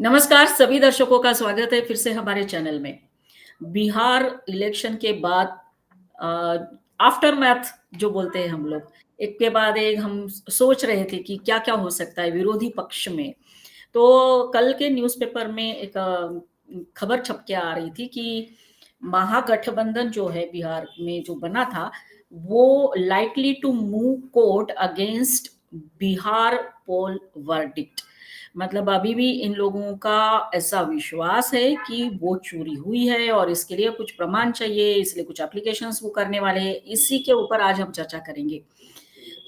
नमस्कार सभी दर्शकों का स्वागत है फिर से हमारे चैनल में। बिहार इलेक्शन के बाद आफ्टर मैथ जो बोलते हैं हम लोग, एक के बाद एक हम सोच रहे थे कि क्या-क्या हो सकता है विरोधी पक्ष में। तो कल के न्यूज़पेपर में एक खबर छप के आ रही थी कि महागठबंधन जो है बिहार में जो बना था, वो likely to move court against Bihar poll verdict. मतलब अभी भी इन लोगों का ऐसा विश्वास है कि वोट चोरी हुई है और इसके लिए कुछ प्रमाण चाहिए, इसलिए कुछ एप्लीकेशंस वो करने वाले हैं। इसी के ऊपर आज हम चर्चा करेंगे।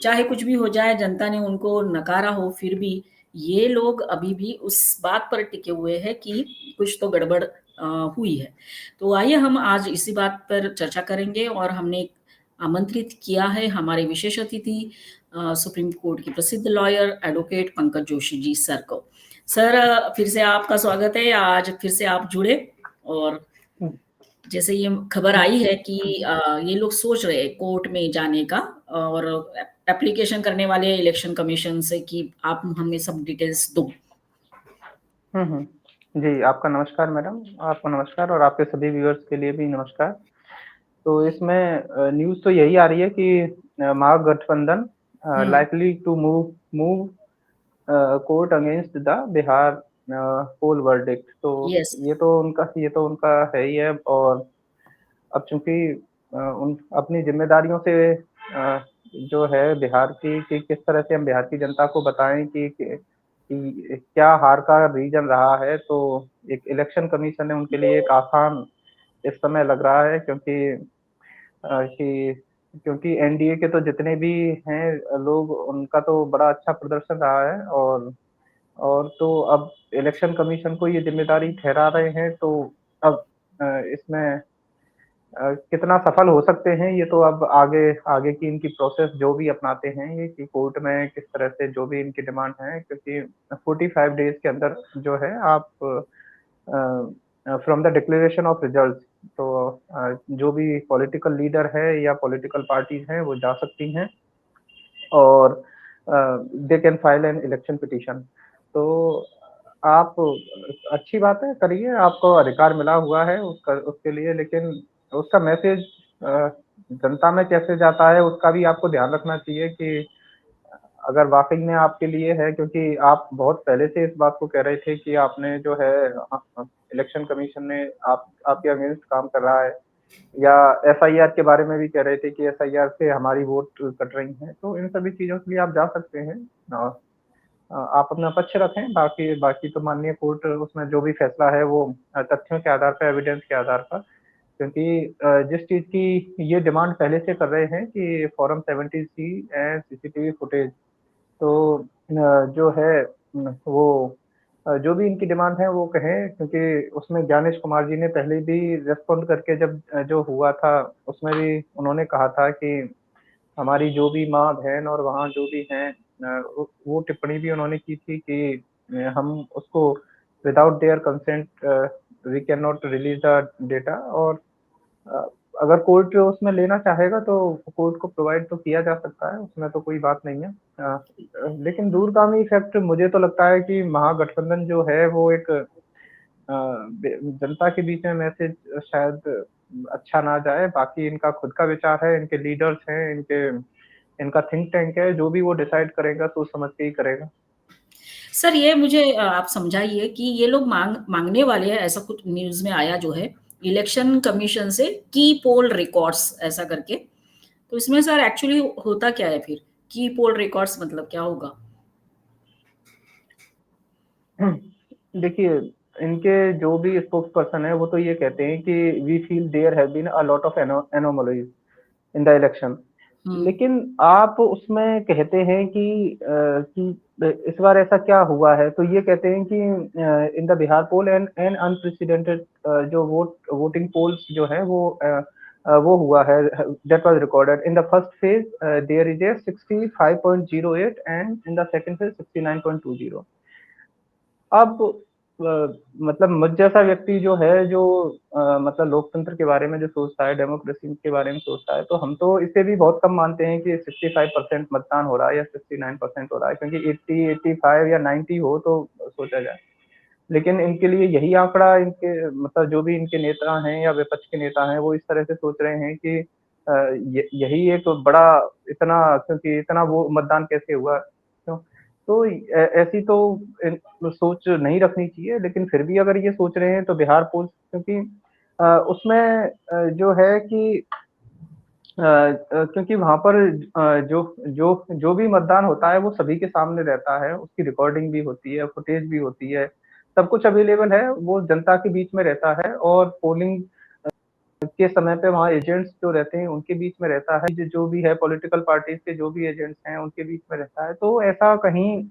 चाहे कुछ भी हो जाए, जनता ने उनको नकारा हो, फिर भी ये लोग अभी भी उस बात पर टिके हुए हैं कि कुछ तो गड़बड़ हुई है। तो आइए हम आज इसी बात पर चर्चा करेंगे और हमने आमंत्रित किया है हमारे विशेष अतिथि सुप्रीम कोर्ट के प्रसिद्ध lawyer advocate Pankaj Joshi ji sir को। सर फिर से आपका स्वागत है। आज फिर से आप जुड़े और जैसे ये खबर आई है कि ये लोग सोच रहे हैं कोर्ट में जाने का और एप्लीकेशन करने वाले इलेक्शन कमीशन से कि आप हमें सब डिटेल्स दो। जी, आपका नमस्कार मैडम, आपको नमस्कार और आपके सभी व्यूअर्स के लिए भी नमस्कार। तो इसमें न्यूज़ तो यही आ रही है कि Mahagathbandhan hmm. Likely to move move court against the Bihar poll verdict. तो यस। ये तो उनका है ही है। और अब चूंकि उन अपनी जिम्मेदारियों से जो है बिहार की कि किस तरह से हम बिहार की जनता को बताएं कि क्या हार का रीजन रहा है, तो एक इलेक्शन कमीशन ने उनके लिए एक आसान इस समय लग रहा है, कि क्योंकि एनडीए के तो जितने भी हैं लोग, उनका तो बड़ा अच्छा प्रदर्शन रहा है। और तो अब इलेक्शन कमीशन को ये जिम्मेदारी ठहरा रहे हैं। तो अब इसमें कितना सफल हो सकते हैं, ये तो अब आगे आगे की इनकी प्रोसेस जो भी अपनाते हैं ये, कि कोर्ट में किस तरह से जो भी इनकी डिमांड है, क्योंकि 45 डेज के अंदर जो है आप from the declaration of result, तो जो भी पॉलिटिकल लीडर है या पॉलिटिकल पार्टीज हैं वो जा सकती हैं और they can file an election petition. तो आप अच्छी बात है, करिए, आपको अधिकार मिला हुआ है उसका उसके लिए, लेकिन उसका मैसेज जनता में कैसे जाता है उसका भी आपको ध्यान रखना चाहिए कि अगर वाकई में आपके लिए है, क्योंकि आप बहुत पहले से इस बात को कह रहे थे कि आपने जो है इलेक्शन कमीशन ने आपके अगेंस्ट काम कर रहा है, या एफआईआर के बारे में भी कह रहे थे कि एफआईआर से हमारी वोट कट रही है। तो इन सभी चीजों के लिए आप जा सकते हैं और आप अपना पक्ष रखें। बाकी बाकी तो माननीय कोर्ट उसमें जो भी फैसला है वो तथ्यों के आधार पर, एविडेंस के आधार पर, क्योंकि जिस चीज की ये डिमांड पहले से कर रहे हैं कि forum 70C and CCTV footage, तो जो है वो जो भी इनकी डिमांड है वो कहें, क्योंकि उसमें ज्ञानेश कुमार जी ने पहले भी रेस्पॉन्ड करके जब जो हुआ था उसमें भी उन्होंने कहा था कि हमारी जो भी माँ बहन और वहाँ जो भी हैं, वो टिप्पणी भी उन्होंने की थी कि हम उसको without their consent we can not release the data. और अ, अगर कोर्ट उसमें लेना चाहेगा तो कोर्ट को प्रोवाइड तो किया जा सकता है, उसमें तो कोई बात नहीं है। लेकिन दूरगामी इफेक्ट मुझे तो लगता है कि महागठबंधन जो है वो एक जनता के बीच में मैसेज शायद अच्छा ना जाए। बाकी इनका खुद का विचार है, इनके लीडर्स हैं, इनका थिंक टैंक है, जो भी वो डिसाइड करेगा सोच समझ के ही करेगा। सर ये मुझे आप समझाइए कि ये लोग मांगने वाले हैं, ऐसा कुछ न्यूज़ में आया जो है इलेक्शन कमीशन से की पोल रिकॉर्ड्स ऐसा करके। तो इसमें सर एक्चुअली होता क्या है फिर? की पोल रिकॉर्ड्स मतलब क्या होगा? देखिए, इनके जो भी स्पोक्स पर्सन है वो तो ये कहते हैं कि we feel there have been a lot of anomalies in the election. हुँ। लेकिन आप उसमें कहते हैं कि इस बार ऐसा क्या हुआ है, तो ये कहते हैं कि in the Bihar poll and an unprecedented जो वोटिंग पोल्स जो है वो हुआ है, that was recorded in the first phase. There is a 65.08 and in the second phase 69.20। अब मतलब मुझ जैसा व्यक्ति जो है, जो मतलब लोकतंत्र के बारे में जो सोचता है, डेमोक्रेसी के बारे में सोचता है, तो हम तो इसे भी बहुत कम मानते हैं कि 65% मतदान हो रहा है या 69% हो रहा है, क्योंकि 80, 85 या 90 हो तो सोचा जाए। लेकिन इनके लिए यही आंकड़ा इनके मतलब जो भी इनके नेता हैं या विपक्ष के नेता हैं, वो इस तरह से सोच रहे हैं कि यही एक बड़ा इतना क्योंकि इतना वो मतदान कैसे हुआ? क्यों? तो ऐसी तो सोच नहीं रखनी चाहिए, लेकिन फिर भी अगर ये सोच रहे हैं तो बिहार पोल्स क्योंकि उसमें जो है कि क्योंकि वहाँ पर जो जो जो भी मतदान होता है वो सभी के सामने रहता है, उसकी रिकॉर्डिंग भी होती है, फुटेज भी होती है, सब कुछ अवेलेबल है, वो जनता के बीच में रहता है और पोलिंग के समय पे वहाँ एजेंट्स जो रहते हैं उनके बीच में रहता है, जो भी है पॉलिटिकल पार्टीज़ के जो भी एजेंट्स हैं उनके बीच में रहता है, तो ऐसा कहीं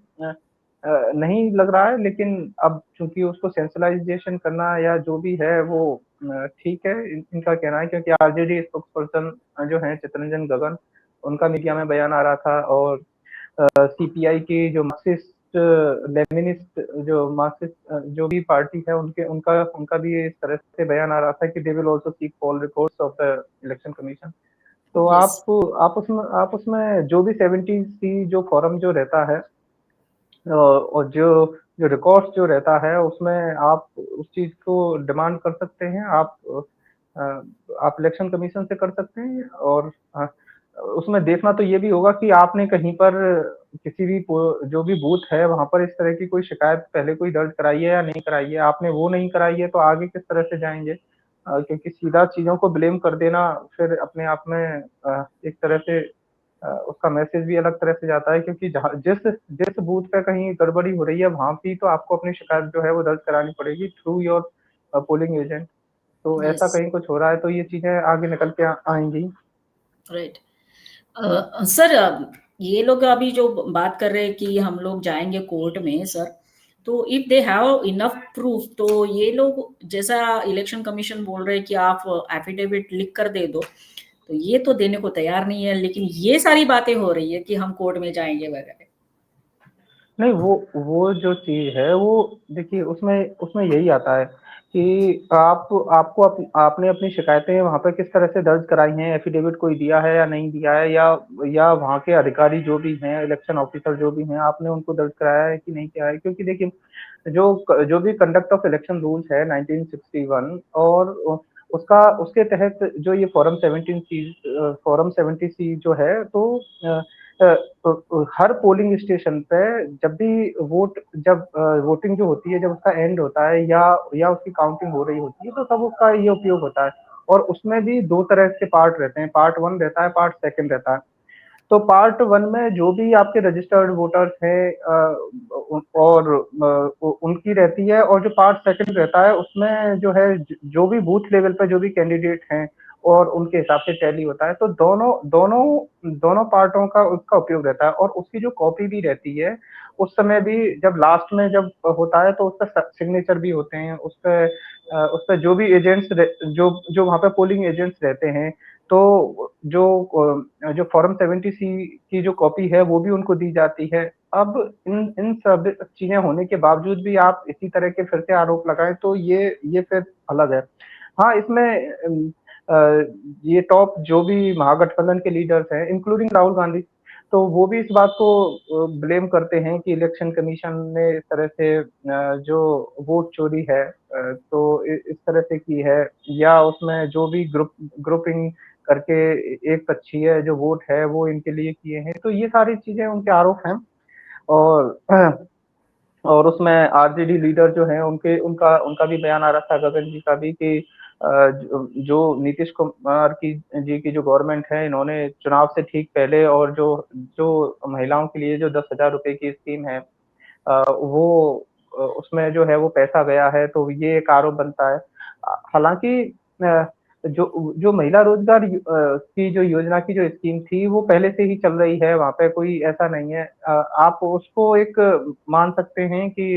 नहीं लग रहा है लेकिन अब चूँकि उसको सेंट्रलाइज़ेशन करना या जो भी है वो ठीक है इनका कहना है क्योंकि आरजेडी स्पोक्सपर्सन जो हैं चितरंजन गगन, उनका मीडिया में बयान आ रहा था और सीपीआई की जो मार्क्सिस्ट लेनिनिस्ट जो मार्क्सिस्ट जो भी पार्टी है उनके उनका उनका भी इस तरह से बयान आ रहा था कि they will also seek poll reports of the election commission. तो यस, आप उसमें जो भी 70 सी जो फॉरम जो रहता है और जो जो रिकॉर्ड्स जो रहता है उसमें आप उस चीज़ को डिमांड कर सकते हैं, अ, आप इलेक्शन कमीशन से कर सकते हैं और उसमें देखना तो ये भी होगा कि आपने कहीं पर किसी भी जो भी बूथ है वहाँ पर इस तरह की कोई शिकायत पहले कोई दर्ज कराई है या नहीं कराई है, आपने वो नहीं कराई है तो आगे किस तरह से जाएँगे? क्योंकि सीधा चीज़ों को ब्लेम कर देना फिर अपने आप में एक तरह से उसका मैसेज भी अलग तरह से जाता है क्योंकि जहाँ जिस जिस बूथ पे कहीं गड़बड़ी हो रही है वहाँ भी तो आपको अपनी शिकायत जो है वो दर्ज करानी पड़ेगी थ्रू योर पोलिंग एजेंट। तो ऐसा यस, कहीं कुछ हो रहा है तो ये चीज़ें आगे निकल के आएँगी। राइट। सर, ये लोग अभी जो बात कर रहे हैं कि हम लोग जाएँगे कोर्ट में सर, तो if they have enough proof तो ये लोग जैसा इलेक्शन कमीशन बोल रहे हैं कि आप एफिडेविट लिख कर दे दो, तो ये तो देने को तैयार नहीं है, लेकिन ये सारी बातें हो रही है कि हम कोर्ट में जाएँगे वगैरह। नहीं वो जो चीज़ है वो देखिए उसमें उसमें यही आता है कि आपने अपनी शिकायतें वहाँ पे किस तरह से दर्ज कराई हैं, एफ़िडेविट कोई दिया है या नहीं दिया है या वहाँ के अधिकारी जो भी हैं, इलेक्शन ऑफ़िसर जो भी हैं, आपने उनको दर्ज कराया है कि नहीं किया है? क्योंकि देखिए जो भी कंडक्ट ऑफ इलेक्शन रूल्स है 1961 और उसका उसके तहत जो ये फॉरम 70 सी जो है तो अ, हर पोलिंग स्टेशन पे जब भी वोटिंग जो होती है जब उसका एंड होता है या उसकी काउंटिंग हो रही होती है तो तब उसका ये उपयोग होता है और उसमें भी दो तरह के पार्ट रहते हैं, पार्ट वन रहता है, पार्ट सेकंड रहता है। तो पार्ट वन में जो भी आपके रजिस्टर्ड वोटर्स हैं और उनकी रहती है और जो पार्ट सेकंड रहता है उसमें जो है जो भी बूथ लेवल पे जो भी कैंडिडेट हैं और उनके हिसाब से टैली होता है तो दोनों दोनों दोनों पार्टों का उसका उपयोग रहता है और उसकी जो कॉपी भी रहती है उस समय भी जब लास्ट में जब होता है तो उस पर सिग्नेचर भी होते हैं उस पर जो भी एजेंट्स जो जो वहाँ पे पोलिंग एजेंट्स रहते हैं तो जो फॉर्म 70 सी की जो कॉपी है वो भी उनको दी जाती है। अब इन इन सब चीज़ें होने के बावजूद भी आप इसी तरह के फिर से आरोप लगाएँ तो ये फिर अलग है। हाँ, इसमें ये टॉप जो भी महागठबंधन के लीडर्स हैं इंक्लूडिंग राहुल गांधी, तो वो भी इस बात को ब्लेम करते हैं कि इलेक्शन कमीशन ने इस तरह से जो वोट चोरी है तो इस तरह से की है या उसमें जो भी ग्रुपिंग करके एक पक्षीय जो वोट है वो इनके लिए किए हैं, तो ये सारी चीज़ें उनके आरोप हैं और और उसमें आरजेडी लीडर जो हैं उनके उनका उनका भी बयान आ रहा था गगन जी का भी कि जो नीतीश कुमार की जो गवर्नमेंट है इन्होंने चुनाव से ठीक पहले और जो जो महिलाओं के लिए जो 10,000 रुपए की स्कीम है वो उसमें जो है वो पैसा गया है तो ये एक आरोप बनता है। हालाँकि जो जो महिला रोज़गार की जो योजना की जो स्कीम थी वो पहले से ही चल रही है, वहाँ पे कोई ऐसा नहीं है। आप उसको एक मान सकते हैं कि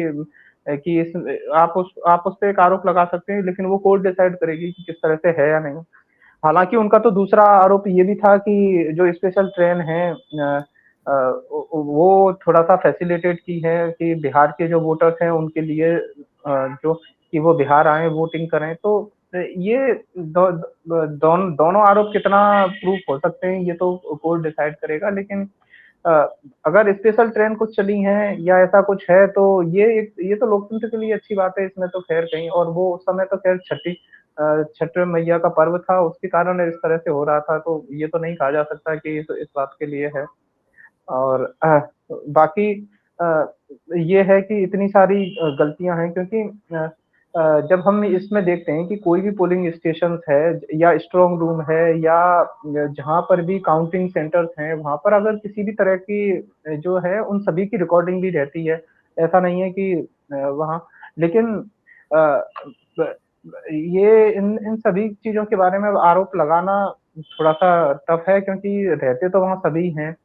आप उस पे एक आरोप लगा सकते हैं लेकिन वो कोर्ट डिसाइड करेगी कि किस तरह से है या नहीं। हालाँकि उनका तो दूसरा आरोप ये भी था कि जो स्पेशल ट्रेन है वो थोड़ा-सा फैसिलिटेट की है कि बिहार के जो वोटर्स हैं उनके लिए जो कि वो बिहार आएँ वोटिंग करें। तो ये दोनों आरोप कितना प्रूफ हो सकते हैं ये तो कोर्ट डिसाइड करेगा। लेकिन अ, अगर स्पेशल ट्रेन कुछ चली हैं या ऐसा कुछ है तो ये तो लोकतंत्र के लिए अच्छी बात है, इसमें तो ख़ैर कहीं और वो उस समय तो ख़ैर छठ मैया का पर्व था, उसके कारण इस तरह से हो रहा था, तो ये तो नहीं कहा जा सकता कि इस बात के लिए है। और बाकी अ, ये है कि इतनी सारी गलतियाँ हैं क्योंकि जब हम इसमें देखते हैं कि कोई भी पोलिंग स्टेशंस है या स्ट्रॉन्ग रूम है या जहाँ पर भी काउंटिंग सेंटर्स हैं, वहाँ पर अगर किसी भी तरह की जो है उन सभी की रिकॉर्डिंग भी रहती है। ऐसा नहीं है कि वहाँ लेकिन अ, ब ये इन सभी चीज़ों के बारे में अब आरोप लगाना थोड़ा-सा टफ है क्योंकि रहते तो वहाँ सभी हैं।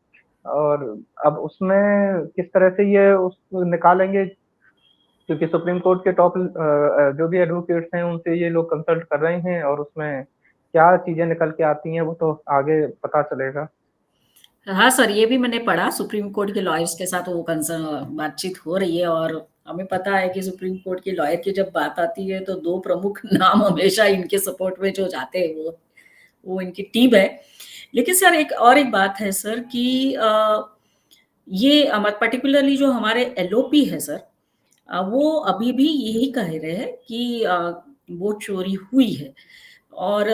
और अब उसमें किस तरह से ये उसको निकालेंगे क्योंकि सुप्रीम कोर्ट के जो भी एडवोकेट्स हैं उनसे ये लोग कंसल्ट कर रहे हैं और उसमें क्या चीज़ें निकल के आती हैं वो तो आगे पता चलेगा। हाँ सर, ये भी मैंने पढ़ा सुप्रीम कोर्ट के लॉयर्स के साथ वो बातचीत हो रही है और हमें पता है कि सुप्रीम कोर्ट के लॉयर की जब बात आती है तो 2 प्रमुख नाम हमेशा इनके सपोर्ट में जो जाते हैं वो इनकी टीम है। लेकिन सर एक बात है सर कि ये पर्टिकुलरली जो हमारे एलओपी है सर, वो अभी भी यही कह रहे हैं कि वोट चोरी हुई है और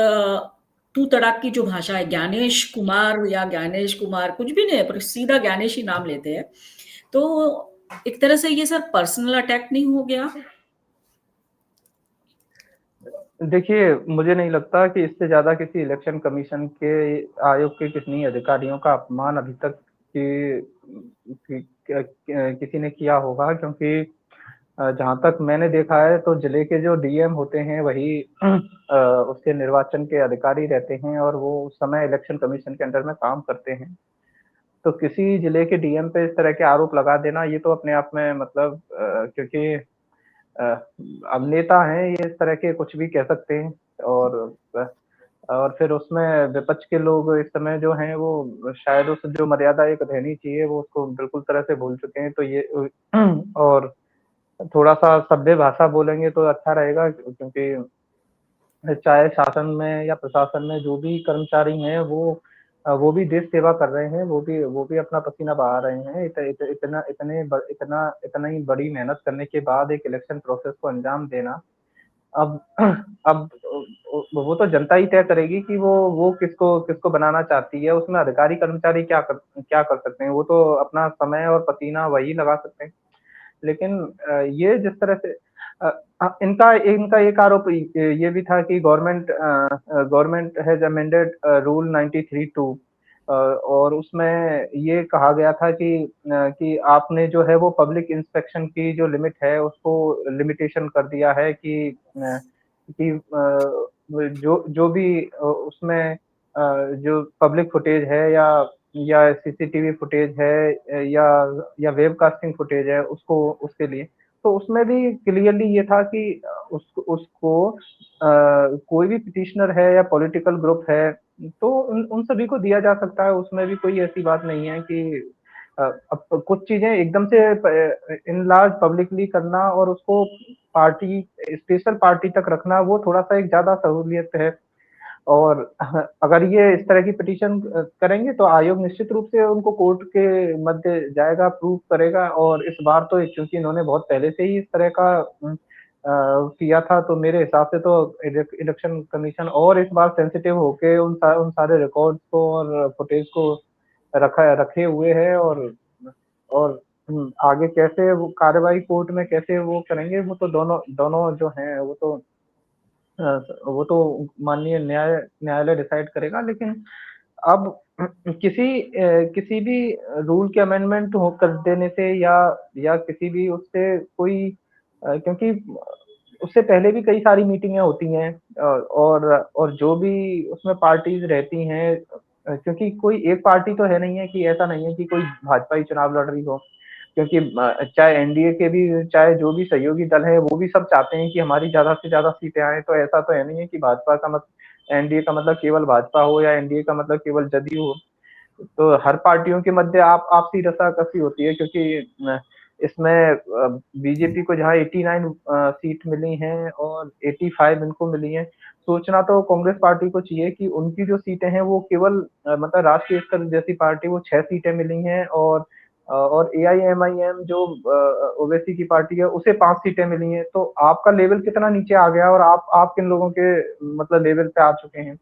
तू तड़ाक की जो भाषा है ज्ञानेश कुमार या ज्ञानेश कुमार कुछ भी नहीं है पर सीधा ज्ञानेश ही नाम लेते हैं। तो एक तरह से ये सर पर्सनल अटैक नहीं हो गया? देखिए, मुझे नहीं लगता कि इससे ज़्यादा किसी इलेक्शन कमीशन के आयोग के किन्हीं अधिकारियों का अपमान अभी तक किसी ने किया होगा क्योंकि जहाँ तक मैंने देखा है तो जिले के जो डीएम होते हैं वही उसके निर्वाचन के अधिकारी रहते हैं और वो उस समय इलेक्शन कमीशन के अंडर में काम करते हैं। तो किसी जिले के डीएम पे इस तरह के आरोप लगा देना ये तो अपने आप में मतलब क्योंकि अ, अब नेता हैं ये इस तरह के कुछ भी कह सकते हैं और अ, और फिर उसमें विपक्ष के लोग इस समय जो हैं वो शायद उस जो मर्यादा एक रहनी चाहिए वो उसको बिल्कुल तरह से भूल चुके हैं। तो ये और थोड़ा-सा सभ्य भाषा बोलेंगे तो अच्छा रहेगा क्योंकि चाहे शासन में या प्रशासन में जो भी कर्मचारी हैं वो भी देश सेवा कर रहे हैं, वो भी अपना पसीना बहा रहे हैं। इत इत इतना इतने ब इतना इतना ही बड़ी मेहनत करने के बाद एक इलेक्शन प्रोसेस को अंजाम देना, अब अब वो तो जनता ही तय करेगी कि वो किसको किसको बनाना चाहती है, उसमें अधिकारी-कर्मचारी क्या कर सकते हैं? वो तो अपना समय और पसीना वही लगा सकते हैं। लेकिन ये जिस तरह से अ इनका इनका एक आरोप ये भी था कि government has amended rule 93 two और उसमें ये कहा गया था कि आपने जो है वो पब्लिक इंस्पेक्शन की जो लिमिट है उसको लिमिटेशन कर दिया है कि जो जो भी उसमें जो पब्लिक फुटेज है या सीसीटीवी फुटेज है या वेबकास्टिंग फुटेज है उसको उसके लिए। तो उसमें भी क्लियरली ये था कि उसको कोई भी पिटिशनर है या पॉलिटिकल ग्रुप है, तो उन उन सभी को दिया जा सकता है, उसमें भी कोई ऐसी बात नहीं है कि अब कुछ चीज़ें एकदम से इन लार्ज पब्लिकली करना और उसको पार्टी स्पेशल पार्टी तक रखना, वो थोड़ा-सा एक ज़्यादा सहूलियत है। और अगर ये इस तरह की पिटीशन करेंगे तो आयोग निश्चित रूप से उनको कोर्ट के मध्य जाएगा, प्रूव करेगा और इस बार तो क्योंकि इन्होंने बहुत पहले से ही इस तरह का किया था तो मेरे हिसाब से तो इलेक्शन कमीशन और इस बार सेंसिटिव होके उन सारे रिकॉर्ड्स को और फुटेज को रखे हुए है और आगे कैसे वो कार्रवाई कोर्ट में कैसे वो करेंगे वो तो दोनों दोनों जो हैं अ, वो तो माननीय न्यायालय डिसाइड करेगा लेकिन अब किसी भी रूल के अमेंडमेंट हो कर देने से या किसी भी उससे कोई क्योंकि उससे पहले भी कई सारी मीटिंगें होती हैं और जो भी उसमें पार्टीज़ रहती हैं क्योंकि कोई एक पार्टी तो है नहीं है कि ऐसा नहीं है कि कोई भाजपा ही चुनाव लड़ रही हो। क्योंकि चाहे एनडीए के भी चाहे जो भी सहयोगी दल हैं, वो भी सब चाहते हैं कि हमारी ज़्यादा से ज़्यादा सीटें आएँ, तो ऐसा तो है नहीं है कि भाजपा का मत एनडीए का मतलब केवल भाजपा हो या एनडीए का मतलब केवल जदयू हो। तो हर पार्टियों के मध्य आप आपसी रसाकसी होती है क्योंकि इसमें बीजेपी को जहाँ 89 सीट मिली हैं और 85 इनको मिली हैं, सोचना तो कांग्रेस पार्टी को चाहिए कि उनकी जो सीटें हैं वो केवल मतलब राष्ट्रीय स्तर जैसी पार्टी वो 6 सीटें मिली हैं और एआईएमआईएम जो ओवैसी की पार्टी है उसे 5 सीटें मिली हैं। तो आपका लेवल कितना नीचे आ गया और आप किन लोगों के मतलब लेवल पे आ चुके हैं।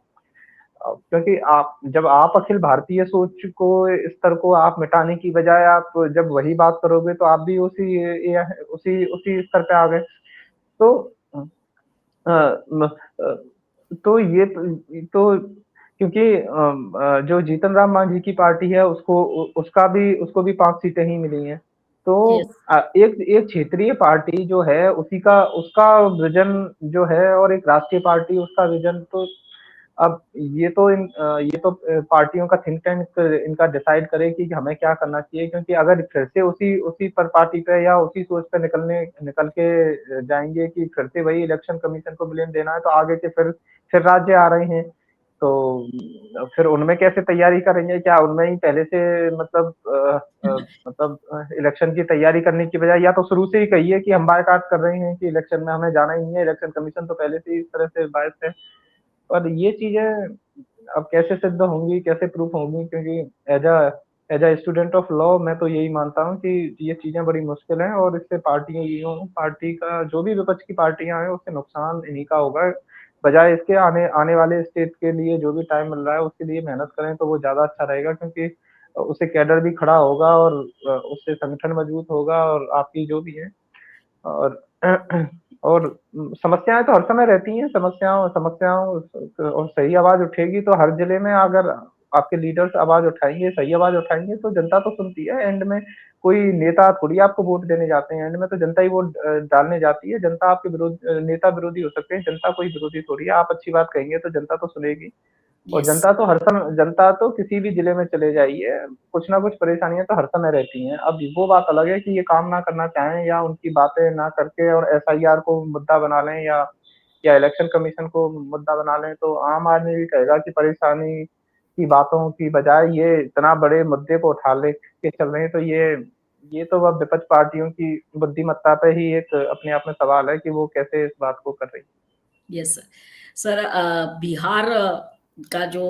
क्योंकि आप जब आप अखिल भारतीय सोच को स्तर को आप मिटाने की बजाय आप जब वही बात करोगे तो आप भी उसी स्तर पे आ गए। तो अ, तो ये तो क्योंकि जो जीतन राम मांझी की पार्टी है उसको भी 5 सीटें ही मिली हैं। तो यस, एक एक क्षेत्रीय पार्टी जो है उसी का उसका विज़न जो है और एक राष्ट्रीय पार्टी उसका विज़न तो अब ये तो पार्टियों का थिंक टैंक इनका डिसाइड करे कि हमें क्या करना चाहिए क्योंकि अगर फिर से उसी उसी पर पार्टी पे या उसी सोच पे निकल के जाएँगे कि फिर से वही इलेक्शन कमीशन को ब्लेम देना है तो आगे के फिर राज्य आ रहे हैं। तो फिर उनमें कैसे तैयारी करेंगे? क्या उनमें ही पहले से मतलब इलेक्शन की तैयारी करने की बजाय या तो शुरू से ही कहिए कि हम बायकॉट कर रहे हैं कि इलेक्शन में हमें जाना ही नहीं है, इलेक्शन कमीशन तो पहले से ही इस तरह से बायस्ड है। और ये चीज़ें अब कैसे सिद्ध होंगी, कैसे प्रूफ होंगी क्योंकि as a student of law मैं तो यही मानता हूँ कि ये चीज़ें बड़ी मुश्किल हैं और इससे पार्टी का जो भी विपक्ष की पार्टियाँ हैं उससे नुकसान इन्हीं का होगा। बजाय इसके आने आने वाले स्टेट के लिए जो भी टाइम मिल रहा है उसके लिए मेहनत करें तो वो ज़्यादा अच्छा रहेगा क्योंकि उससे कैडर भी खड़ा होगा और उससे संगठन मजबूत होगा और आपकी जो भी है और और समस्याएँ तो हर समय रहती हैं, समस्याओं समस्याओं और सही आवाज़ उठेगी तो हर जिले में अगर आपके लीडर्स आवाज़ उठाएँगे, सही आवाज़ उठाएँगे तो जनता तो सुनती है। एंड में कोई नेता थोड़ी आपको वोट देने जाते हैं, एंड में तो जनता ही वोट डालने जाती है। जनता आपके नेता विरोधी हो सकते हैं, जनता कोई विरोधी थोड़ी है। आप अच्छी बात कहेंगे तो जनता तो सुनेगी। और यस, जनता तो किसी भी जिले में चले जाइए, कुछ ना कुछ परेशानियाँ तो हर समय रहती हैं। अब वो बात अलग है कि ये काम ना करना चाहें या उनकी बातें ना करके और एसआईआर को मुद्दा बना लें या इलेक्शन कमीशन को मुद्दा बना लें, तो आम आदमी भी कहेगा कि परेशानी की बातों की बजाय ये इतना बड़े मुद्दे को उठा ले के चल रहे हैं, तो ये तो अब विपक्ष पार्टियों की बुद्धिमत्ता पे ही एक अपने आप में सवाल है कि वो कैसे इस बात को कर रही हैं। Yes sir. सर बिहार का जो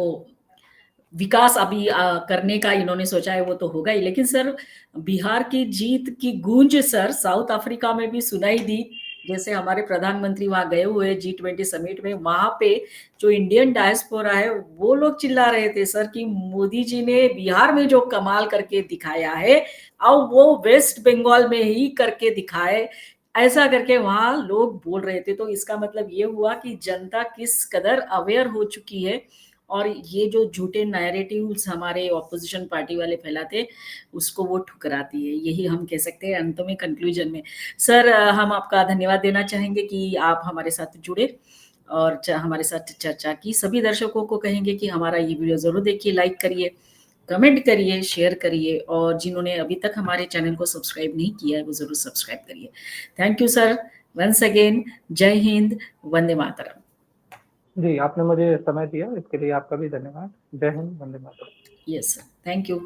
विकास अभी करने का इन्होंने सोचा है वो तो होगा ही, लेकिन सर बिहार की जीत की गूंज सर साउथ अफ्रीका में भी सुनाई दी। जैसे हमारे प्रधानमंत्री वहां गए हुए G20 समिट में, वहां पे जो इंडियन डायस्पोरा है वो लोग चिल्ला रहे थे सर कि मोदी जी ने बिहार में जो कमाल करके दिखाया है अब वो वेस्ट बंगाल में ही करके दिखाए, ऐसा करके वहां लोग बोल रहे थे। तो इसका मतलब ये हुआ कि जनता किस कदर अवेयर हो चुकी है और ये जो झूठे नैरेटिव्स हमारे ऑपोजिशन पार्टी वाले फैलाते उसको वो ठुकराती है, यही हम कह सकते हैं अंत में, कंक्लूजन में। सर हम आपका धन्यवाद देना चाहेंगे कि आप हमारे साथ जुड़े और हमारे साथ चर्चा की। सभी दर्शकों को कहेंगे कि हमारा ये वीडियो जरूर देखिए, लाइक करिए, कमेंट करिए, शेयर करिए और जिन्होंने अभी तक हमारे चैनल को सब्सक्राइब नहीं किया है वो जरूर सब्सक्राइब करिए। Thank you sir, once again. जय हिंद, वंदे मातरम। जी, आपने मुझे समय दिया इसके लिए आपका भी धन्यवाद। जय हिंद, वंदे मातरम। Yes sir, thank you.